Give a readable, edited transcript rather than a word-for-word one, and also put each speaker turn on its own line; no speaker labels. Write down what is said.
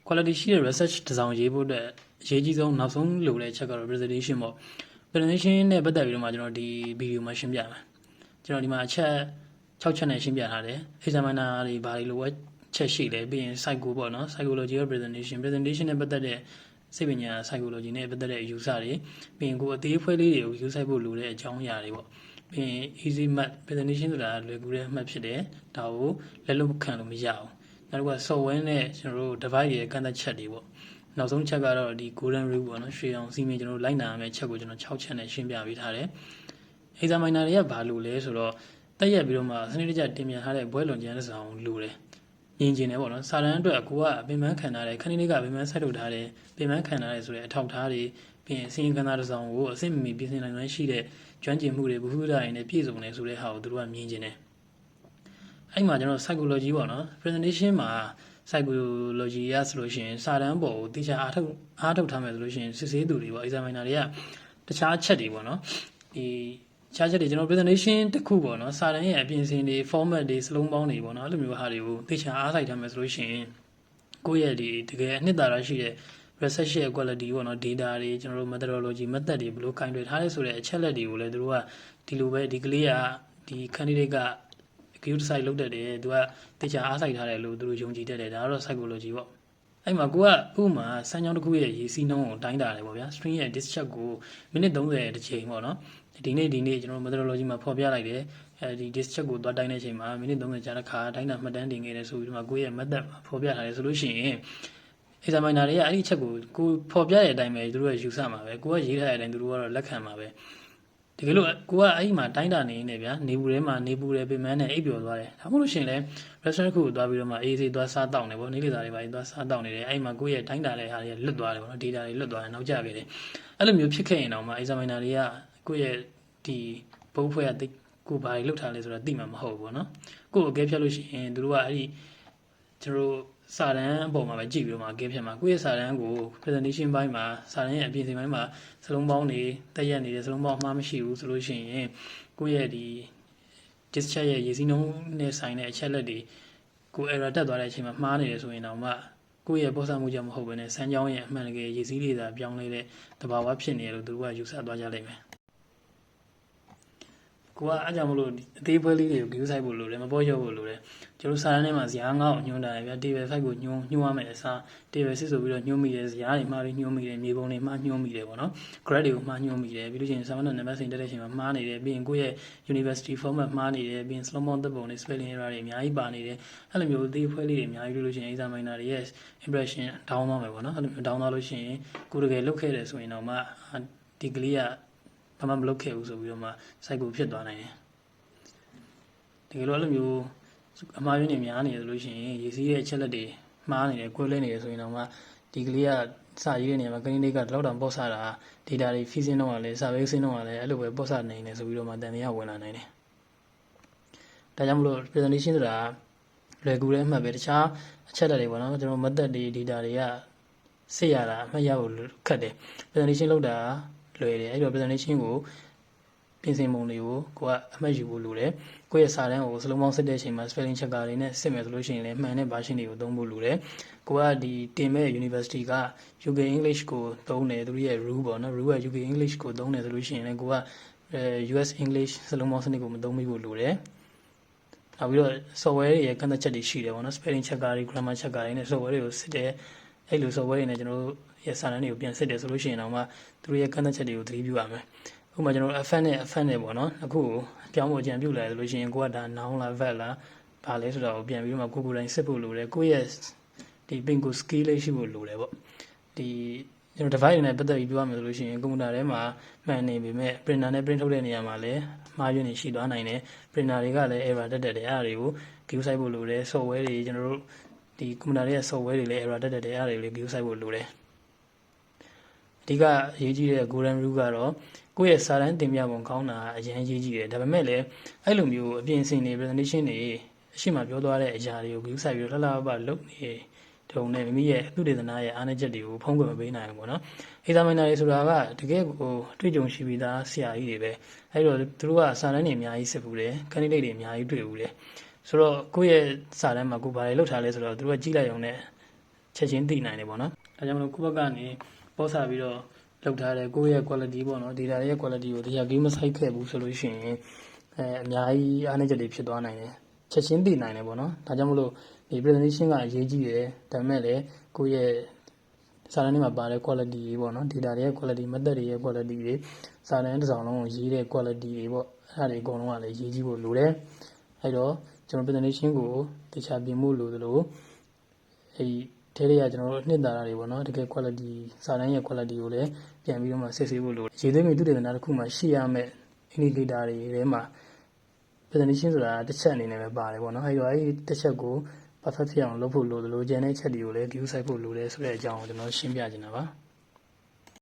quality ရှိတဲ့ research တစ်စောင်ရေးဖို့အတွက်အရေးကြီးဆုံးနောက်ဆုံးလိုတဲ့အချက်ကတော့ presentation ပေါ့ presentation နဲ့ပတ်သက်ပြီးတော့မှကျွန်တော်ဒီ video မှာရှင်းပြမယ်ကျွန်တော်ဒီမှာအချက်6ချက်နဲ့ရှင်းပြထားတယ် examiner တွေဘာတွေလိုချက်ရှိလဲပြီးရင် psycho ပေါ့နော် psychology ရဲ့ presentation နဲ့ပတ်သက်တဲ့စိတ်ပညာ psychology နဲ့ပတ်သက်တဲ့အယူဆတွေပြီးရင်ကိုအသေးအဖွဲလေးတွေကိုယူဆိုင်ဖို့လိုတဲ့အကြောင်းအရာတွေပေါ့ပြီးရင် easy math presentation ဆိုတာလွယ်ကူတဲ့အမှတ်ဖြစ်တယ်ဒါကိုလက်လို့ခံလို့မရအောင်နောက်တစ်ခုက software နဲ့ကျွန်တော်တို့ device ရဲ့ကန့်သတ်ချက်တွေပေါ့နောက်ဆုံးချက်ကတော့ဒီ golden rule ပေါ့နော်ရွှေအောင်စီမင်းကျွန်တော်လိုက်နာရမယ့်ချက်ကိုကျွန်တော်6ချက်နဲ့ရှင်းပြပေးထားတယ် examiner တွေကဘာလို့လဲဆိုတော့တက်ရက်ပြီးတော့မှစနစ်တကျတင်ပြထားတဲ့ဘွဲလွန်ကျန်းစာအောင်လိုတယ်မြင်ကျင်တယ်ပေါ့နော်စာတမ်းအတွက်ကိုကပင်ပန်းခံထားတယ်ခဏလေးကပင်ပန်းဆက်ထုတ်ထားတယ်ပင်ပန်းခံထားတယ်ဆိုတဲ့အထောက်ထားတွေပြီးရင်အစီရင်ခံစာတစ်စောင်ကိုအစစ်မမီပြင်ဆင်နိုင်စွမ်းရှိတဲ့ကျွမ်းကျင်မှုတွေဘုဟုဒ္ဓတွေနဲ့ပြည့်စုံတယ်ဆိုတဲ့ဟာကိုသူတို့ကမြင်ကျင်တယ်အဲ့မှာကျွန်တော် psychology ပေါ့နော် presentation မှာ psychology ရဆိုလို့ရှိရင်စာတမ်းပေါ်ကိုတေချာအားထုတ်ထားမယ်ဆိုလို့ရှိရင်စစ်ဆေးသူတွေပေါ့ examiner တွေကတခြားအချက်တွေပေါ့နော်ဒီခြားချက်တွေကျွန်တော် presentation တစ်ခုပေါ့နော်စာတမ်းရဲ့အပြင်အစင်တွေ format တွေစလုံးပေါင်းတွေပေါ့နော်အဲ့လိုမျိုးဟာတွေကိုတေချာအားစိုက်ထားမယ်ဆိုလို့ရှိရင်ကိုယ့်ရဲ့ဒီတကယ်အနှစ်သာရရှိတဲ့ research ရဲ့ quality ပေါ့နော် data တွေကျွန်တော်တို့ methodology method တွေဘယ်လိုကင်တွယ်ထားလဲဆိုတဲ့အချက်လက်တွေကိုလည်းသူတို့ကဒီလိုပဲဒီကလေးကဒီ candidate က acute site လုပ်တတ်တယ်သူကတေချာအားစိုက်ထားတယ်လို့သူတို့ယုံကြည်တတ်တယ်ဒါကတော့ psychology ပေါ့အဲ့မှာကိုကဥပမာစမ်းချောင်းတစ်ခုရဲ့ရေးစီးနှုန်းကိုတိုင်းတာတယ်ပေါ့ဗျာ string ရဲ့ discharge ကိုမိနစ်30တစ်ချိန်ပေါ့နော်ဒီနေ့ကျွန်တော် methodology မှာဖော်ပြလိုက်တယ်အဲဒီ discharge ကိုသွားတိုင်းတဲ့အချိန်မှာမိနစ်30ကြာတစ်ခါတိုင်းတာမှတ်တမ်းတင်ခဲ့တယ်ဆိုပြီးတော့ကိုယ့်ရဲ့ method ဖော်ပြထားတယ်ဆိုလို့ရှိရင် examiner တွေကအဲ့ဒီချက်ကိုဖော်ပြတဲ့အတိုင်းပဲသူတို့ကယူဆမှာပဲကိုကရေးထားတဲ့အတိုင်းသူတို့ကတော့လက်ခံမှာပဲတကယ်လို့ကိုကအဲ့ဒီမှာတိုင်းတာနေနေဗျာနေပူထဲမှာနေပူတယ်ပြင်မန်းနဲ့အိပ်ပျော်သွားတယ်ဒါမှမဟုတ်လို့ရှိရင်လည်း restaurant ခုကိုသွားပြီးတော့မှအေးစေးသွားစားတောက်နေပေါ့နေလေသားတွေပါသွားစားတောက်နေတယ်အဲ့ဒီမှာကိုရဲ့တိုင်းတာတဲ့ဟာတွေလွတ်သွားတယ်ပေါ့နော် data တွေလွတ်သွားတယ်နောက်ကျခဲ့တယ်အဲ့လိုမျိုးဖြစ်ခဲ့ရင်တော့မှ examiner တွေကကိုရဲ့ဒီဘုတ်ဖွဲ့ကကိုဘာတွေလောက်ထားလဲဆိုတာသိမှာမဟုတ်ဘူးပေါ့နော်ကိုအကဲဖြတ်လို့ရှိရင်သူတို့ကအဲ့ဒီကျွန်တော်တို့စာတမ်းအပေါ်မှာပဲကြည့်ပြီးတော့မှအကဲဖြတ်မှာကိုယ့်ရဲ့စာတမ်းကို presentation ဘိုင်းမှာစာတမ်းရဲ့အပြင်စင်ဘိုင်းမှာစလုံးပေါင်းတွေတက်ရက်နေတယ်စလုံးပေါင်းအမှားမရှိဘူးဆိုလို့ရှိရင်ကိုယ့်ရဲ့ဒီ discharge ရဲ့ရေးစီးနှုန်းနဲ့ဆိုင်တဲ့အချက်လက်တွေကို error တက်သွားတဲ့အချိန်မှာမှားနေတယ်ဆိုရင်တော့မှကိုယ့်ရဲ့ပေါ်ဆမှုကြောင့်မဟုတ်ဘဲနဲ့စမ်းကြောင်းရဲ့အမှန်တကယ်ရေးစီးလေးသာပြောင်းလဲတဲ့သဘာဝဖြစ်နေတယ်လို့သူတို့ကယူဆသွားကြလိမ့်မယ်ကိုကအားကြောင့်မလို့အသေးဖွဲလေးတွေကို view site ဖို့လိုတယ်မပေါ်ရောက်ဖို့လိုတယ်ကျွန်တော်စာတမ်းထဲမှာဇာတ်ငါးကိုညွှန်းတာရဗျာ table site ကိုညွှန်းရမယ်အစား table စစ်ဆိုပြီးတော့ညွှန်းမိတယ်ဇာတ်တွေမှားပြီးညွှန်းမိတယ်မြေပုံတွေမှားညွှန်းမိတယ်ပေါ့နော် grade တွေကိုမှားညွှန်းမိတယ်ပြီးလို့ရှိရင်စာမဏေနံပါတ်စိန်တက်တဲ့အချိန်မှာမှားနေတယ်ပြီးရင်ကိုယ့်ရဲ့ university format မှားနေတယ်ပြီးရင် slow motion ပုံတွေ spelling error တွေအများကြီးပါနေတယ်အဲ့လိုမျိုးအသေးဖွဲလေးတွေအများကြီးလို့ရှိရင် examiner တွေရဲ့ impression down သွားမယ်ပေါ့နော်အဲ့လိုမျိုး down သွားလို့ရှိရင်ကိုတကယ်လုပ်ခဲ့တယ်ဆိုရင်တော့မှဒီကလေးကဘာမှမလုပ်ခဲ့ဘူးဆိုပြီးတော့မှ site ကိုဖြစ်သွားနိုင်တယ်တကယ်လို့အဲ့လိုမျိုးအမှားယွင်းတွေများနေရလို့ရှိရင်ရေးစည်းရဲ့အချက်လက်တွေမှားနေတယ်၊ကွဲလဲနေတယ်ဆိုရင်တော့မှဒီကလေးကစာရေးတဲ့နေရာမှာကနေကလောက်တောင်ပေါ့ဆတာ data တွေ feeding တော့လည်း survey ဆင်းတော့လည်းအဲ့လိုပဲပေါ့ဆနေနေဆိုပြီးတော့မှတန်တရားဝင်လာနိုင်တယ်။ဒါကြောင့်မလို့ presentation ဆိုတာလွယ်ကူတဲ့အမှတ်ပဲတခြားအချက်လက်တွေပေါ့နော်ကျွန်တော် method တွေ data တွေကစစ်ရတာအမှတ်ရဖို့ခက်တယ်။ presentation လုပ်တာလွယ်တယ်အဲ့တော့ presentation ကိုပြင်ဆင်ပုံတွေကိုကိုကအမှတ်ယူဖို့လိုတယ်ကိုယ့်ရဲ့စာတမ်းကိုစလုံးပေါင်းစစ်တဲ့အချိန်မှာ spelling checker တွေနဲ့စစ်မယ်ဆိုလို့ရှိရင်လည်းမှန်တဲ့ version တွေကိုသုံးဖို့လိုတယ်ကိုကဒီတင်မဲ့ university က UK English ကိုသုံးတယ်သူတို့ရဲ့ rule ပေါ့နော် rule က UK English ကိုသုံးတယ်ဆိုလို့ရှိရင်လည်းကိုကUS English စလုံးပေါင်းစနစ်ကိုမသုံးမိဖို့လိုတယ်နောက်ပြီးတော့ software တွေရဲ့ကန့်သတ်ချက်တွေရှိတယ်ပေါ့နော် spelling checker တွေ grammar checker တွေနဲ့ software တွေကိုစစ်တယ်အဲ့လို software တွေနဲ့ကျွန်တော်တို့ရဲ့စာတမ်းတွေကိုပြန်စစ်တယ်ဆိုလို့ရှိရင်တော့မှသူတို့ရဲ့ကန့်သတ်ချက်တွေကိုသတိပြုရမယ်ဥပမာကျွန်တော် effect နဲ့ပေါ့နော်အခုကိုပြောင်းဖို့ကြံပြုတ်လာတယ်လို့ရှိရင်ကိုကဒါ noun လား verb လားဘာလဲဆိုတော့ပြန်ပြီးတော့မှကိုယ်တိုင်စစ်ဖို့လိုတယ်ကိုယ့်ရဲ့ဒီ bingo skill လေးရှိဖို့လိုတယ်ပေါ့ဒီကျွန်တော် device တွေနဲ့ပတ်သက်ပြီးပြောရမယ်ဆိုလို့ရှိရင်ကွန်ပျူတာထဲမှာမှန်နေပေမဲ့ printer နဲ့ print ထုတ်တဲ့နေရာမှာလည်းမှားယွင်းနေရှိသွားနိုင်တယ် printer တွေကလည်း error တက်တယ်အဲ့ဒါတွေကို view site ဖို့လိုတယ် software တွေကျွန်တော်တို့ဒီကွန်ပျူတာတွေရဲ့ software တွေလည်း error တက်တယ်အဲ့ဒါတွေလည်း view site ဖို့လိုတယ်အဓိကအရေးကြီးတဲ့ golden rule ကတော့ကိုယ့်ရဲ့စာတမ်းတင်ပြပုံကောင်းတာအရင်ရေးကြည့်တယ်ဒါပေမဲ့လည်းအဲ့လိုမျိုးအပြင်အစင်တွေ presentation တွေအရှိမပြောသွားတဲ့အရာတွေကို view site ပြီးတော့လှလှပပလုပ်နေတုံနဲ့မိမိရဲ့သူတေသနာရဲ့အားနည်းချက်တွေကိုဖုံးကွယ်မပေးနိုင်ဘူးပေါ့နော် examiner တွေဆိုတာကတကယ်ကိုအတွေ့အကြုံရှိပြီးသားဆရာကြီးတွေပဲအဲ့တော့သူတို့ကစာတမ်းတွေအများကြီးစစ်ဘူးတယ် candidate တွေအများကြီးတွေ့ဘူးတယ်ဆိုတော့ကိုယ့်ရဲ့စာတမ်းမှာကိုဘာတွေလုပ်ထားလဲဆိုတော့သူတို့ကကြည့်လိုက်အောင်နဲ့ ချက်ချင်းသိနိုင်တယ်ပေါ့နော်ဒါကြောင့်မလို့ကိုယ့်ဘက်ကနေပေါ်စားပြီးတော့လောက်ထားတဲ့ကိုယ့်ရဲ့ quality ပေါ့နော် data ရဲ့ quality ကိုတရားကြီးမဆိုင်ခဲ့ဘူးဆိုလို့ရှိရင်အများကြီးအားနည်းချက်တွေဖြစ်သွားနိုင်တယ်ချက်ချင်းသိနိုင်တယ်ပေါ့နော်ဒါကြောင့်မလို့ဒီ presentation ကအရေးကြီးတယ်ဒါပေမဲ့လည်းကိုယ့်ရဲ့စာတမ်းတွေမှာပါတဲ့ quality တွေပေါ့နော် data တွေရဲ့ quality method တွေရဲ့ quality တွေစာတမ်းတစ်စောင်လုံးကိုရေးတဲ့ quality တွေပေါ့အဲ့ဒါတွေအကုန်လုံးကလည်းရေးကြည့်ဖို့လိုတယ်အဲ့တော့ကျွန်တော် presentation ကိုတခြားပြင်ဖို့လိုသလိုအဲ့ထဲတွေကကျွန်တော်တို့နှစ်သာရတွေပေါ့နော်တကယ် quality စာတမ်းရဲ့ quality ကိုလည်းပြန်ပြီးတော့မှစစ်ဆေးဖို့လိုတယ်ရေးသွင်းပြီးသူတေသနတစ်ခုမှရှိရမယ့် indicator တွေထဲမှာ presentation ဆိုတာတစ်ချက်အနေနဲ့ပဲပါတယ်ပေါ့နော်အဲ့တော့အဲ့တစ်ချက်ကို perfect ဖြစ်အောင်လုပ်ဖို့လိုသလိုကျန်တဲ့ချက်တွေကိုလည်း view ဆိုင်ဖို့လိုတယ်ဆိုတဲ့အကြောင်းကိုကျွန်တော်ရှင်းပြချင်တာပါ